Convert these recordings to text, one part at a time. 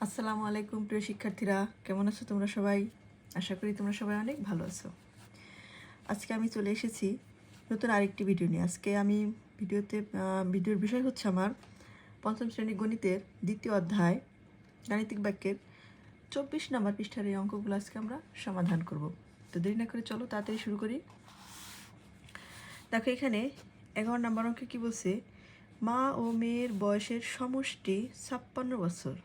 আসসালামু আলাইকুম প্রিয় শিক্ষার্থীরা, কেমন আছো তোমরা সবাই? আশা করি তোমরা সবাই অনেক ভালো আছো। আজকে আমি চলে এসেছি নতুন আরেকটি ভিডিও নিয়ে। আজকে আমি ভিডিওর বিষয় হচ্ছে আমার পঞ্চম শ্রেণী গণিতের দ্বিতীয় অধ্যায় গাণিতিক বাক্যের 24 নম্বর পৃষ্ঠার এই অঙ্কগুলো আজকে আমরা সমাধান করব। তো দেরি না করে চলো তাড়াতাড়ি শুরু করি। দেখো এখানে 11 নম্বর অঙ্কে কি বলছে, মা ও মেয়ের বয়সের সমষ্টি 56 বছর।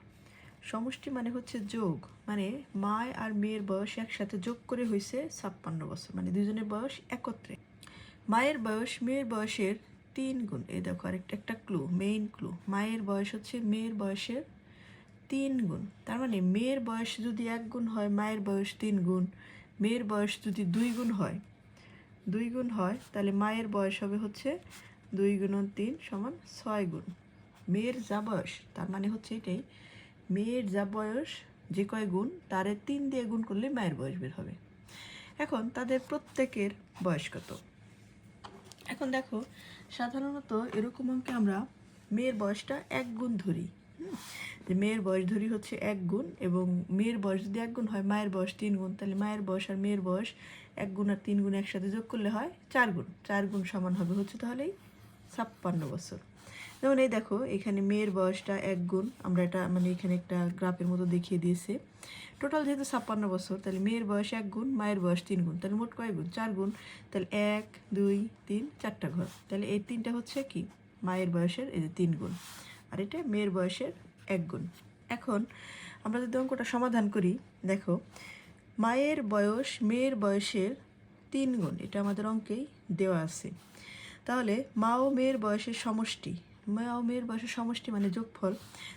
সমষ্টি মানে হচ্ছে যোগ, মানে মা আর মেয়ের বয়স একসাথে যোগ করে হয়েছে 56 বছর, মানে দুজনের বয়স একত্রে। মায়ের বয়স মেয়ের বয়সের 3 গুণ। এই দেখো একটা ক্লু, মেইন ক্লু, মায়ের বয়স হচ্ছে মেয়ের বয়সের 3 গুণ। তার মানে মেয়ের বয়স যদি 1 গুণ হয়, মায়ের বয়স 3 গুণ। মেয়ের বয়স যদি 2 গুণ হয় তাহলে মায়ের বয়স হবে হচ্ছে 2 গুণন 3 সমান 6 গুণ। মেয়ের যা বয়স তার মানে হচ্ছে এটাই, মেয়ের যা বয়স যে কয় গুণ তারে 3 দিয়ে গুণ করলে মায়ের বয়স বের হবে। এখন তাদের প্রত্যেকের বয়স কত? এখন দেখো, সাধারণত এরকম অঙ্কে আমরা মেয়ের বয়সটা 1 গুণ ধরি। যে মেয়ের বয়স ধরি হচ্ছে 1 গুণ, এবং মেয়ের বয়স যদি 1 গুণ হয়, মায়ের বয়স 3 গুণ, তাহলে মায়ের বয়স আর মেয়ের বয়স 1 গুণ আর 3 গুণ একসাথে যোগ করলে হয় 4 গুণ। 4 গুণ সমান হবে হচ্ছে তাহলেই 56 বছর। যেমন এই দেখো, এখানে মেয়ের বয়সটা 1 গুণ, আমরা এটা মানে এখানে একটা গ্রাফের মতো দেখিয়ে দিয়েছে। টোটাল যেহেতু 56 বছর, তাহলে মেয়ের বয়স 1 গুণ, মায়ের বয়স 3 গুণ, তাহলে মোট কয় গুণ? 4 গুণ। তাহলে 1 2 3 4টা ঘর, তাহলে এই 3টা হচ্ছে কি মায়ের বয়সের এই যে 3 গুণ, আর এটা মেয়ের বয়সের 1 গুণ। এখন আমরা যদি অঙ্কটা সমাধান করি, দেখো মায়ের বয়স মেয়ের বয়সের 3 গুণ, এটা আমাদের অঙ্কেই দেওয়া আছে। তাহলে মা ও মেয়ের বয়সের সমষ্টি, মা ও মেয়ের বয়সের সমষ্টি মানে যোগফল,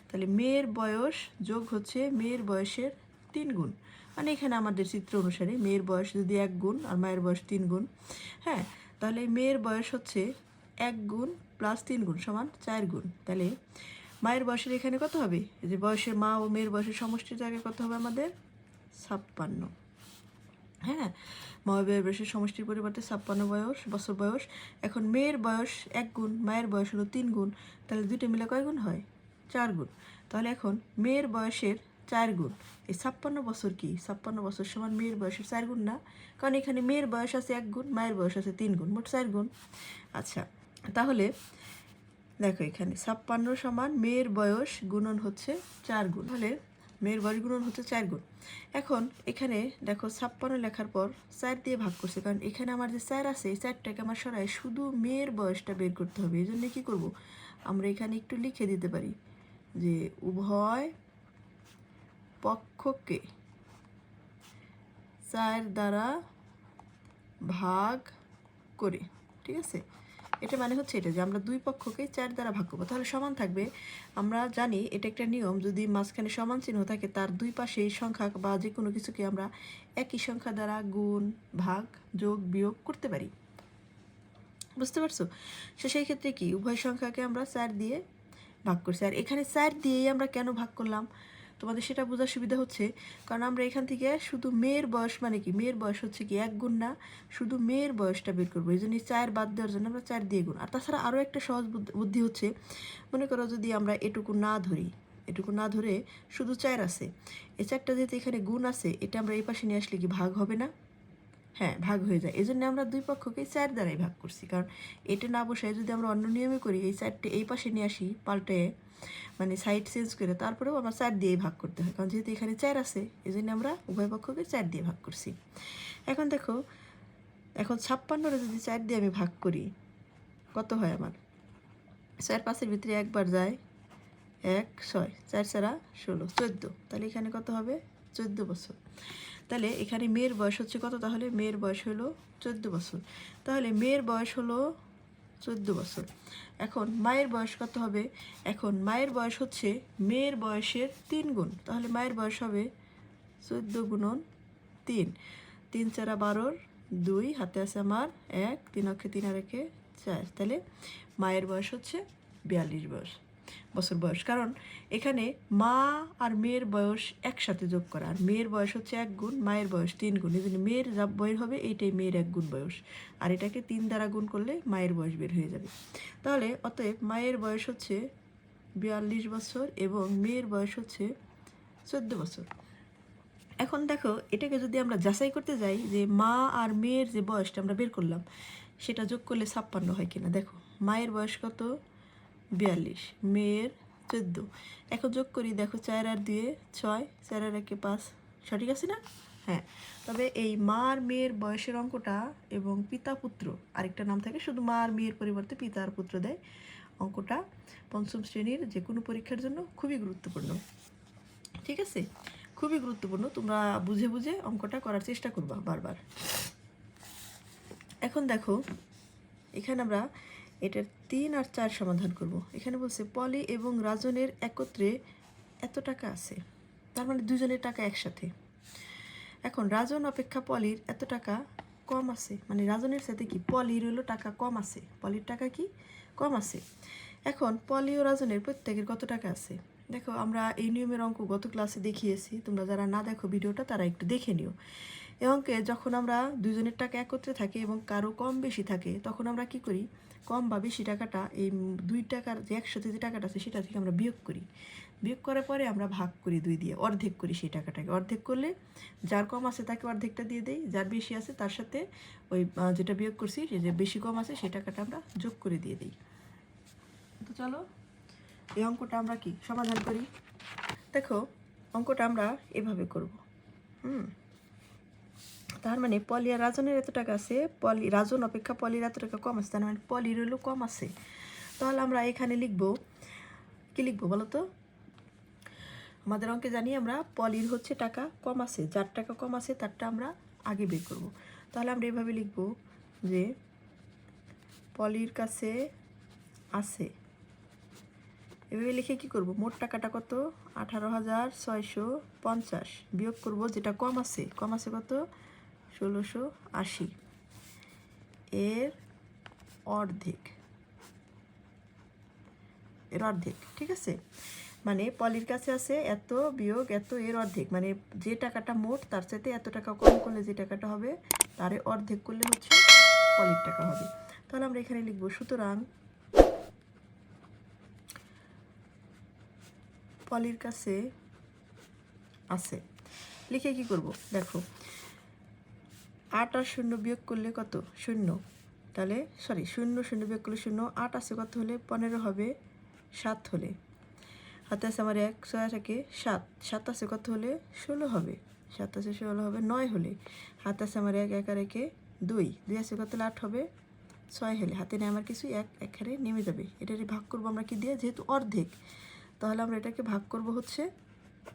তাহলে মেয়ের বয়স যোগ হচ্ছে মেয়ের বয়সের 3 গুণ। মানে এখানে আমাদের চিত্র অনুসারে মেয়ের বয়স যদি 1 গুণ আর মায়ের বয়স 3 গুণ, হ্যাঁ, তাহলে মেয়ের বয়স হচ্ছে 1 গুণ প্লাস 3 গুণ সমান 4 গুণ। তাহলে মায়ের বয়সের এখানে কত হবে? যে বয়সের মা ও মেয়ের বয়সের সমষ্টির জায়গায় কত হবে আমাদের? 56। হ্যাঁ, মহাবীর বয়সের সমষ্টির পরিবর্তে 56 বছর বয়স। এখন মেয়ের বয়স 1 গুণ, মায়ের বয়স হলো 3 গুণ, তাহলে দুইটা মিলে কয় গুণ হয়? 4 গুণ। তাহলে এখন মেয়ের বয়সের 4 গুণ, এই 56 বছর কি 56 বছর সমান মেয়ের বয়সের 4 গুণ না? কারণ এখানে মেয়ের বয়স আছে 1 গুণ, মায়ের বয়স আছে 3 গুণ, মোট 4 গুণ। আচ্ছা, তাহলে দেখো এখানে 56 সমান মেয়ের বয়স গুণন হচ্ছে 4 গুণ, তাহলে মেয়ের বয়স গুণন হচ্ছে 4 গুণ। এখন এখানে দেখো 56 লেখার পর 4 দিয়ে ভাগ করছে, কারণ এখানে আমার যে 4 আছে এই 4টাকে আমার সরাই শুধু মেয়ের বয়সটা বের করতে হবে। এই জন্য কী করবো, আমরা এখানে একটু লিখে দিতে পারি যে উভয় পক্ষকে 4 দ্বারা ভাগ করে, ঠিক আছে? এটা মানে হচ্ছে এটা যে আমরা দুই পক্ষকে 4 দ্বারা ভাগ করবো, তাহলে সমান থাকবে। আমরা জানি এটা একটা নিয়ম, যদি মাঝখানে সমান চিহ্ন থাকে তার দুই পাশে সংখ্যা বা যে কোনো কিছুকে আমরা একই সংখ্যা দ্বারা গুণ, ভাগ, যোগ, বিয়োগ করতে পারি। বুঝতে পারছো? সেই ক্ষেত্রে কি উভয় সংখ্যাকে আমরা 4 দিয়ে ভাগ করছি। আর এখানে 4 দিয়েই আমরা কেন ভাগ করলাম তোমাদের সেটা বোঝার সুবিধা হচ্ছে, কারণ আমরা এখান থেকে শুধু মেয়ের বয়স মানে কি, মেয়ের বয়স হচ্ছে কি 1 গুণ না, শুধু মেয়ের বয়সটা বের করবো। এই জন্য 4 বাদ দেওয়ার জন্য আমরা 4 দিয়ে গুণ। আর তাছাড়া আরও একটা সহজ বুদ্ধি হচ্ছে, মনে করো যদি আমরা এটুকু না ধরে শুধু 4 আছে, এই 4টা যেহেতু এখানে গুণ আছে, এটা আমরা এই পাশে নিয়ে আসলে কি ভাগ হবে না? হ্যাঁ, ভাগ হয়ে যায়। এই জন্য আমরা দুই পক্ষকে 4 দ্বারাই ভাগ করছি, কারণ এটা না বসায় যদি আমরা অন্য নিয়মে করি, এই 4টে এই পাশে নিয়ে আসি পাল্টে, মানে সাইড চেঞ্জ করে, তারপরেও আমরা 4 দিয়েই ভাগ করতে হয়, কারণ যেহেতু এখানে 4 আছে এই জন্য আমরা উভয় পক্ষকে 4 দিয়ে ভাগ করছি। এখন দেখো, এখন 56-রে যদি 4 দিয়ে আমি ভাগ করি কত হয় আমার? 4 5-এর ভিতরে একবার যায়, 1 6, 4 4 16 14, তাহলে এখানে কত হবে? 14 বছর। তাহলে এখানে মেয়ের বয়স হচ্ছে কত? তাহলে মেয়ের বয়স হলো 14 বছর। তাহলে মেয়ের বয়স হলো 14 বছর। এখন মায়ের বয়স কত হবে? এখন মায়ের বয়স হচ্ছে মেয়ের বয়সের 3 গুণ, তাহলে মায়ের বয়স হবে 14 গুণন 3, 3 4 12, 2 হাতে আছে আমার 1, 3 অক্ষে 3 আর 1 4, তাহলে মায়ের বয়স হচ্ছে 42 বছর বয়স। কারণ এখানে মা আর মেয়ের বয়স একসাথে যোগ করা, আর মেয়ের বয়স হচ্ছে 1 গুণ, মায়ের বয়স 3 গুণ, এই জন্য মেয়ের যা বয়স হবে এইটাই মেয়ের 1 গুণ বয়স, আর এটাকে 3 দ্বারা গুণ করলে মায়ের বয়স বের হয়ে যাবে। তাহলে অতএব মায়ের বয়স হচ্ছে 42 বছর এবং মেয়ের বয়স হচ্ছে 14 বছর। এখন দেখো এটাকে যদি আমরা যাচাই করতে যাই যে মা আর মেয়ের যে বয়সটা আমরা বের করলাম সেটা যোগ করলে 56 হয় কিনা। দেখো মায়ের বয়স কত, 42, মেয়ের 14। এখন যোগ করি, দেখো 4 আর 2 6, 4 আর 1 5, সঠিক আছে না? হ্যাঁ। তবে এই মা আর মেয়ের বয়সের অঙ্কটা এবং পিতা পুত্র আরেকটা নাম থাকে, শুধু মা আর মেয়ের পরিবর্তে পিতা আর পুত্র দেয়, অঙ্কটা পঞ্চম শ্রেণীর যে কোনো পরীক্ষার জন্য খুবই গুরুত্বপূর্ণ। ঠিক আছে, খুবই গুরুত্বপূর্ণ। তোমরা বুঝে বুঝে অঙ্কটা করার চেষ্টা করবা বারবার। এখন দেখো এখানে আমরা এটার 3 আর 4 সমাধান করব। এখানে বলছে পলি এবং রাজনের একত্রে এত টাকা আছে, তার মানে দুজনের টাকা একসাথে। এখন রাজন অপেক্ষা পলির এত টাকা কম আছে, মানে রাজনের সাথে কি পলির হলো টাকা কম আছে, পলির টাকা কি কম আছে। এখন পলি ও রাজনের প্রত্যেকের কত টাকা আছে। দেখো আমরা এই নিয়মের অঙ্ক গত ক্লাসে দেখিয়েছি, তোমরা যারা না দেখো ভিডিওটা তারা একটু দেখে নিও। এই অঙ্কে যখন আমরা দুজনের টাকা একত্রে থাকে এবং কারো কম বেশি থাকে তখন আমরা কি করি, কম বা বেশি টাকাটা এই 2 টাকার যে একসাথে যে টাকাটা আছে সেটা থেকে আমরা বিয়োগ করি। বিয়োগ করার পরে আমরা ভাগ করি 2 দিয়ে, অর্ধেক করি সেই টাকাটাকে। অর্ধেক করলে যার কম আছে তাকে অর্ধেকটা দিয়ে দেই, যার বেশি আছে তার সাথে ওই যেটা বিয়োগ করছি যে বেশি কম আছে সেই টাকাটা আমরা যোগ করে দিয়ে দিই। তো চলো এই অঙ্কটা আমরা কি সমাধান করি। দেখো অঙ্কটা আমরা এভাবে করব। তার মানে পলি আর রাজনের এত টাকা আছে, পলি রাজন অপেক্ষা পলির এত টাকা কম আছে, তার মানে পলির হলো কম আছে। তাহলে আমরা এখানে লিখব, কি লিখব বলো তো? আমাদের অঙ্কে জানি আমরা পলির হচ্ছে টাকা কম আছে, যার টাকা কম আছে তারটা আমরা আগে বের করব। তাহলে আমরা এভাবে লিখব যে পলির কাছে আছে, এভাবে লিখে কি করব, মোট টাকাটা কত 18,650, বিয়োগ করব যেটা কম আছে, কম আছে কত 1,680, এর অর্ধেক, এর অর্ধেক। ঠিক আছে, মানে পলির কাছে আছে এত বিয়োগ এত এর অর্ধেক, মানে যে টাকাটা মোট তার সাথে এত টাকা কম করলে যে টাকাটা হবে তারে অর্ধেক করলে হচ্ছে পলির টাকা হবে। তাহলে আমরা এখানে লিখব সুতরাং পলির কাছে আছে। লিখে কি করব, দেখো 8 আর 0 বিয়োগ করলে কত 0, তাহলে সরি 0 0 বিয়োগ করলে 0, 8 আছে কত হলে 15 হবে, 7 হলে হাতে আছে আমার 1, 6 থাকে 7, 7 আছে কত হলে 16 হবে, 7 আছে 16 হবে, 9 হলে হাতে আছে আমার 1, 1 আর 1 2, 2 আছে কত হলে 8 হবে, 6 হলে হাতে নেই আমার কিছু 1 এখানে নেমে যাবে। এটাকে ভাগ করব আমরা কি দিয়ে, যেহেতু অর্ধেক তাহলে আমরা এটাকে ভাগ করব হচ্ছে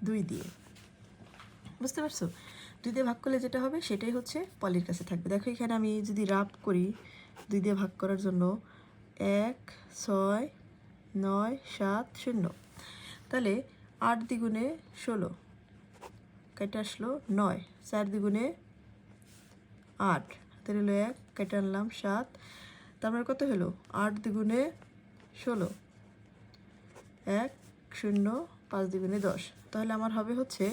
2 দিয়ে। বুঝতে পারছো? 2 দিয়ে ভাগ করলে যেটা হবে সেটাই হচ্ছে পলির কাছে থাকবে। দেখো এখানে আমি যদি রাফ করি 2 দিয়ে ভাগ করার জন্য 1 6 9 7 0, তাহলে 8 দ্বিগুণে 16 কেটে আসলো 9, 4 দ্বিগুণে 8 হাতে হলো 1 কেটে আনলাম 7, তারপরে কত হলো 8 দ্বিগুণে 16, 1 0 5 দ্বিগুণে 10, তাহলে আমার হবে হচ্ছে,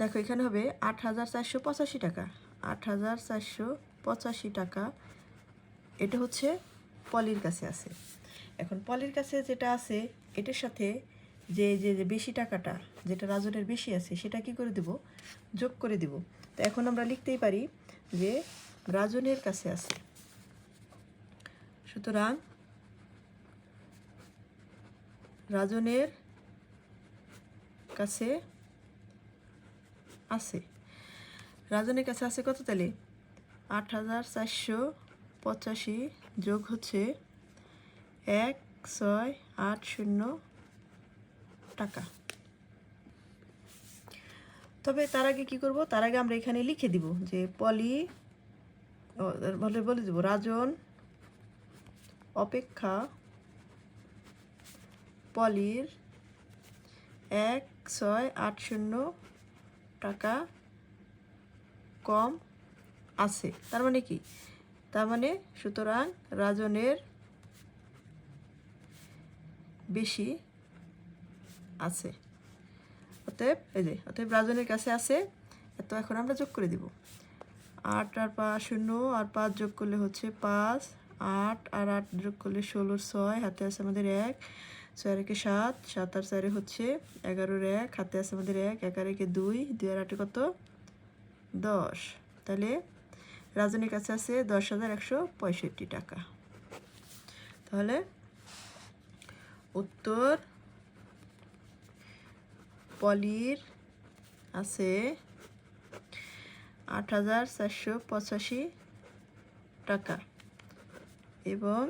দেখো এখানে হবে 8,485 টাকা, 8,485 টাকা, এটা হচ্ছে পলির কাছে আছে। এখন পলির কাছে যেটা আছে এটার সাথে যে যে যে বেশি টাকাটা যেটা রাজনের বেশি আছে সেটা কি করে দেব, যোগ করে দেব। তো এখন আমরা লিখতেই পারি যে রাজনের কাছে আছে, সুতরাং রাজনের কাছে আছে, রাজনের কাছে আছে কত তাহলে 8,485 যোগ হচ্ছে 1680 টাকা। তবে তার আগে কি করব, তার আগে আমরা এখানে লিখে দিব যে পলি বলে দেব রাজন অপেক্ষা পলির 1680 টাকা কম আছে। তার মানে কি, তার মানে সুতরাং রাজনের বেশি আছে, অতএব এই যে অতএব রাজনের কাছে আছে এত। এখন আমরা যোগ করে দিব 8 আর 5 0 আর 5 যোগ করলে হচ্ছে 5, 8 আর 8 যোগ করলে 16, 6 হাতে আছে আমাদের 1, 4 একে 7, 7 আর 4 হচ্ছে 11-এর 1, হাতে আছে আমাদের 1, 1 আর 1 2, 2 আর 8 কত 10। তাহলে রাজনের কাছে আছে 10,165 টাকা। তাহলে উত্তর পলির আছে 8,485 টাকা এবং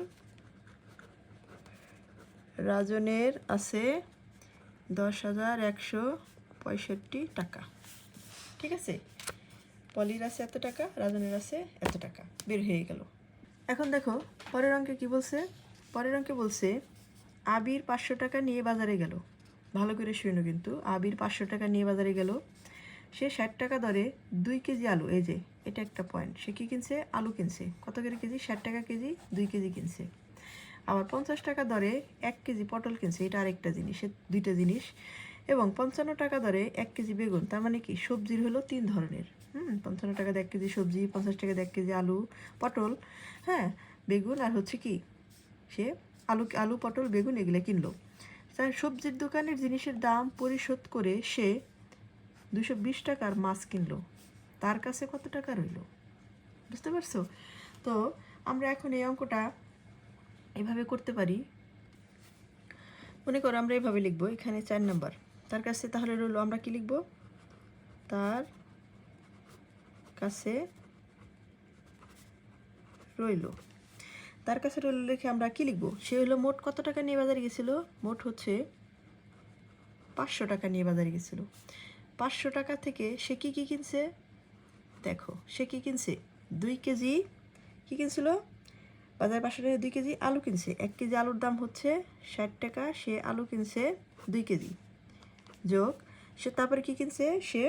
রাজনের আছে 10,165 টাকা। ঠিক আছে, পলির আছে এত টাকা, রাজনের আছে এত টাকা, বের হয়ে গেল। এখন দেখো পরের অঙ্কে কি বলছে। পরের অঙ্কে বলছে আবির 500 টাকা নিয়ে বাজারে গেল। ভালো করে শুনো কিন্তু, আবির 500 টাকা নিয়ে বাজারে গেল। সে 60 টাকা দরে 2 কেজি আলু, এই যে এটা একটা পয়েন্ট, সে কি কিনছে, আলু কিনছে। কত করে কেজি, 60 টাকা কেজি, 2 কেজি কিনছে। আবার 50 টাকা দরে 1 কেজি পটল কিনছে, এটা আরেকটা জিনিস, দুইটা জিনিস। এবং 55 টাকা দরে 1 কেজি বেগুন, তার মানে কি সবজির হলো 3 ধরনের। 55 টাকা দিয়ে 1 কেজি সবজি, 50 টাকা দিয়ে 1 কেজি আলু পটল, হ্যাঁ বেগুন, আর হচ্ছে কি সে আলু পটল বেগুন এগুলো কিনলো। তার সবজির দোকানের জিনিসের দাম পরিশোধ করে সে 220 টাকার মাছ কিনলো। তার কাছে কত টাকা রইল, বুঝতে পারছো? তো আমরা এখন এই অঙ্কটা এভাবে করতে পারি। মনে করো আমরা এভাবে লিখবো, এখানে 4 নাম্বার তার কাছে, তাহলে রইল আমরা কি লিখবো, তার কাছে রইল। তার কাছে রইল লিখে আমরা কি লিখবো, সে হলো মোট কত টাকা নিয়ে বাজারে গেছিল, মোট হচ্ছে 500 টাকা নিয়ে বাজারে গেছিল। 500 টাকা থেকে সে কি কি কিনছে, দেখো সে কি কিনছে, 2 কেজি কি কিনছিল, বাজারে 500 টাকা 2 কেজি আলু কিনছে। 1 কেজি আলুর দাম হচ্ছে 60 টাকা, সে আলু কিনছে 2 কেজি, যোগ সে তারপরে কি কিনছে, সে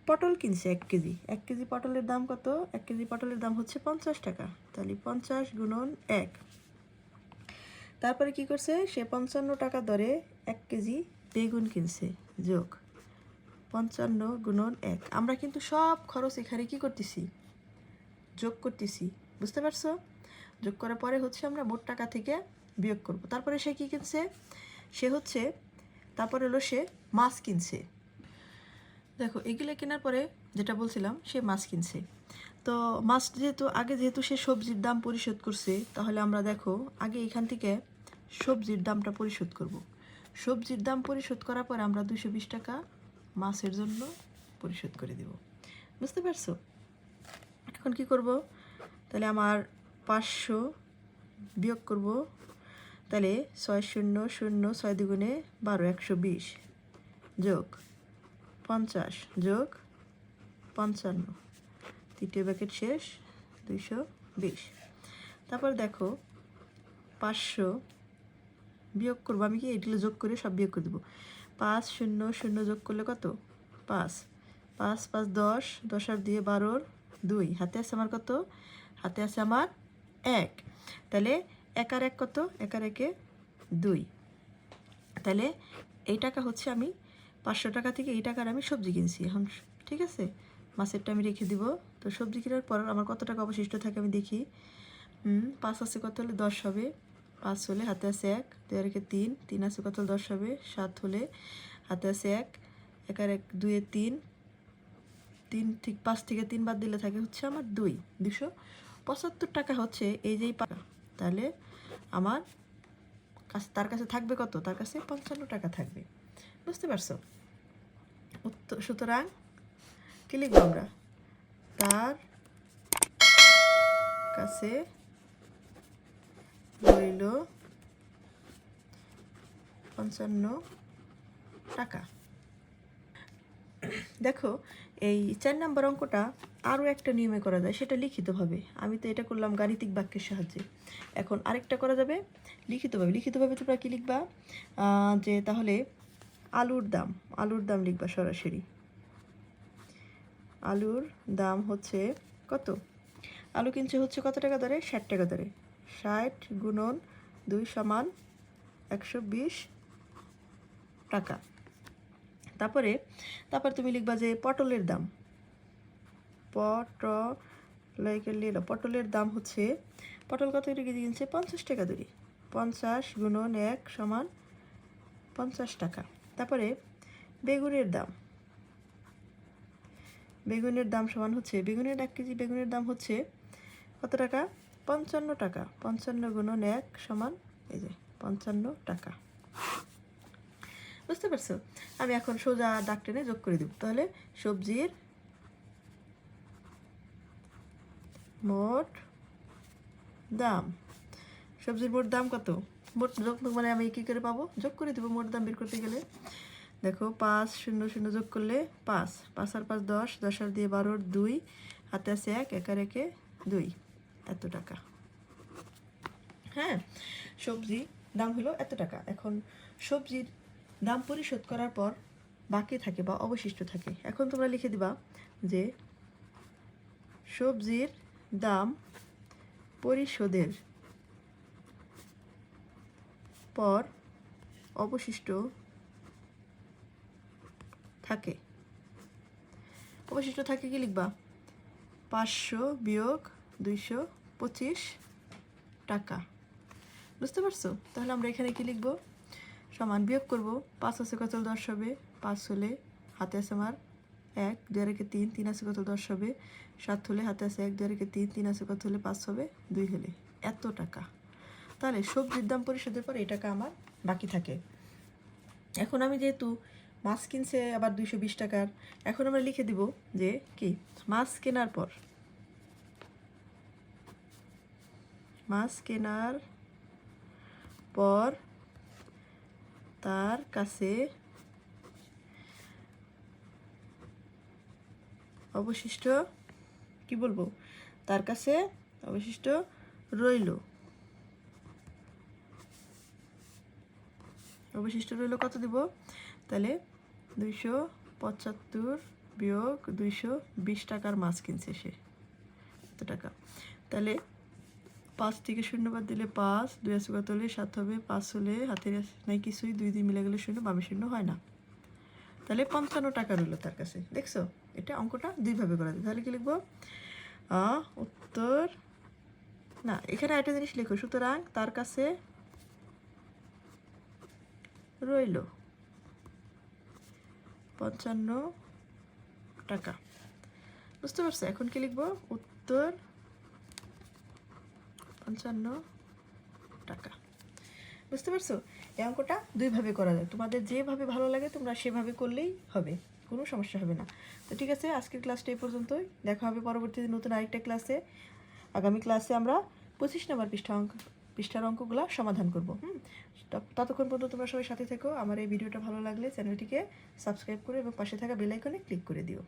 পটল কিনছে 1 কেজি। 1 কেজি পটলের দাম কত, 1 কেজি পটলের দাম হচ্ছে 50 টাকা, তাহলে 50 গুণন 1। তারপরে কি করছে, সে 55 টাকা দরে 1 কেজি বেগুন কিনছে, যোগ 55 গুণন 1। আমরা কিন্তু সব খরচ এখানে কি করতেছি, যোগ করতেছি, বুঝতে পারছো? যোগ করার পরে হচ্ছে আমরা মোট টাকা থেকে বিয়োগ করব। তারপরে সে কি কিনছে, সে হচ্ছে তারপরে হলো সে মাছ কিনছে। দেখো এগুলো কেনার পরে যেটা বলছিলাম, সে মাছ কিনছে। তো মাছ যেহেতু সে সবজির দাম পরিশোধ করছে, তাহলে আমরা দেখো আগে এখান থেকে সবজির দামটা পরিশোধ করব। সবজির দাম পরিশোধ করার পর আমরা 220 টাকা মাছের জন্য পরিশোধ করে দেব, বুঝতে পারছো? এখন কি করব, তাহলে আমার 500 বিয়োগ করব, তাহলে 6 শূন্য শূন্য 6 দ্বিগুণে 12, 120 যোগ 50 যোগ 55, তৃতীয় ব্র্যাকেট শেষ, 220। তারপর দেখো 500 বিয়োগ করবো, আমি কি এগুলো যোগ করে সব বিয়োগ করে দেবো। 5 শূন্য শূন্য যোগ করলে কত, 5, 5 5 10, 10 আর 2 12, 2 হাতে আছে আমার কত, হাতে আছে আমার 1। তাহলে 1 আর 1 কত, 1 আর 1 2। তাহলে এই টাকা হচ্ছে আমি 500 টাকা থেকে এই টাকার আমি সবজি কিনছি। এখন ঠিক আছে, মাছেরটা আমি রেখে দিব। তো সবজি কেনার পর আমার কত টাকা অবশিষ্ট থাকে আমি দেখি। 5 আছে কত হলে 10 হবে, 5 হলে হাতে আছে 1, 2 আর 1 3, 3 আছে কত 10 হবে, 7 হলে হাতে আছে 1, 1 আর 1 2 এ 3, 3 ঠিক 5 থেকে 3 বাদ দিলে থাকে হচ্ছে আমার 2, 275 টাকা হচ্ছে এই যেই টাকা। তাহলে আমার কাছে তার কাছে থাকবে কত, তার কাছে 55 টাকা থাকবে, বুঝতে পারছো? সুতরাং কি লিখবো আমরা, তার কাছে রইল 55 টাকা। দেখো এই 4 নম্বর অঙ্কটা আরও একটা নিয়মে করা যায়, সেটা লিখিতভাবে। আমি তো এটা করলাম গাণিতিক বাক্যের সাহায্যে, এখন আরেকটা করা যাবে লিখিতভাবে। লিখিতভাবে তোমরা কী লিখবা, যে তাহলে আলুর দাম লিখবা সরাসরি। আলুর দাম হচ্ছে কত, আলু কিনছে হচ্ছে কত টাকা দরে, 60 টাকা দরে। 60 গুণন 2 সমান 120 টাকা। তারপরে তুমি লিখবা যে পটলের দাম, পটলের দাম হচ্ছে, পটল কত করে কেজি কিনছে, 50 টাকা দরে। 50 গুণন 1 সমান 50 টাকা। তারপরে বেগুনের দাম, বেগুনের দাম সমান হচ্ছে, বেগুনের 1 কেজি বেগুনের দাম হচ্ছে কত টাকা? 55 টাকা। 55 গুণন 1 সমান এই যে 55 টাকা। বুঝতে পারছো? আমি এখন সোজা দাগ টেনে যোগ করে দেব। তাহলে সবজির মোট দাম, সবজির মোট দাম কত? মোট যোগ মানে আমি কী করে পাবো? যোগ করে দেবো মোট দাম বের করতে গেলে। দেখো 5 0 0 যোগ করলে 5, 5 আর 5 10, 10 আর দিয়ে 12, 2 হাতে আছে 1, 1 আর 1 2, এত টাকা। হ্যাঁ, সবজি দাম হলো এত টাকা। এখন সবজির দাম পরিশোধ করার পর বাকি থাকে বা অবশিষ্ট থাকে। এখন তোমরা লিখে দিবা যে সবজির দাম পরিশোধের পর অবশিষ্ট থাকে। অবশিষ্ট থাকে কি লিখবা? 500 বিয়োগ 225 টাকা। বুঝতে পারছো? তাহলে আমরা এখানে কি লিখবো? সমান বিয়োগ করব। 5 আছে কত 10 হবে, 5 হলে হাতে আছে আমার 1, 2 আর 1 3, 3 আছে কত 10 হবে, 7 হলে হাতে আছে 1, 2 আর 1 3, 3 আছে কত হলে 5 হবে, 2 হলে এত টাকা। তাহলে সবজির দাম পরিশোধের পর এই টাকা আমার বাকি থাকে। এখন আমি যেহেতু মাছ কিনছে আবার 220 টাকার, এখন আমরা লিখে দিব যে কি মাছ কেনার পর, মাছ কেনার পর তার কাছে অবশিষ্ট কি বলবো, তার কাছে অবশিষ্ট রইল। অবশিষ্ট রইল কত দিব? তাহলে 275 বিয়োগ 220 টাকার মাছ কিনছে সে, এত টাকা। তাহলে 5 থেকে 0 বাদ দিলে 5, 2 আছে কত হলে 7 হবে, 5 হলে হাতে নাই কিছুই, 2 দিয়ে মিলে গেলে 0, বামে 0 হয় না। তাহলে 55 টাকা রইল তার কাছে। দেখছো, এটা অঙ্কটা দুইভাবে করা যায়। তাহলে কি লিখবো? উত্তর না, এখানে একটা জিনিস লিখো, সুতরাং তার কাছে রইল 55 টাকা। বুঝতে পারছো? এখন কি লিখবো? উত্তর 55 টাকা। বুঝতে পারছো? এই অঙ্কটা দুইভাবে করা যায়, তোমাদের যেভাবে ভালো লাগে তোমরা সেভাবে করলেই হবে, কোনো সমস্যা হবে না। তো ঠিক আছে, আজকের ক্লাসটা এই পর্যন্তই। দেখা হবে পরবর্তীতে নতুন আরেকটা ক্লাসে। আগামী ক্লাসে আমরা 25 নম্বর পৃষ্ঠার অঙ্কগুলো সমাধান করব। ততক্ষণ পর্যন্ত তোমরা সবাই সাথে থেকো। আমার এই ভিডিওটা ভালো লাগলে চ্যানেলটিকে সাবস্ক্রাইব করে এবং পাশে থাকা বেল আইকনে ক্লিক করে দিও।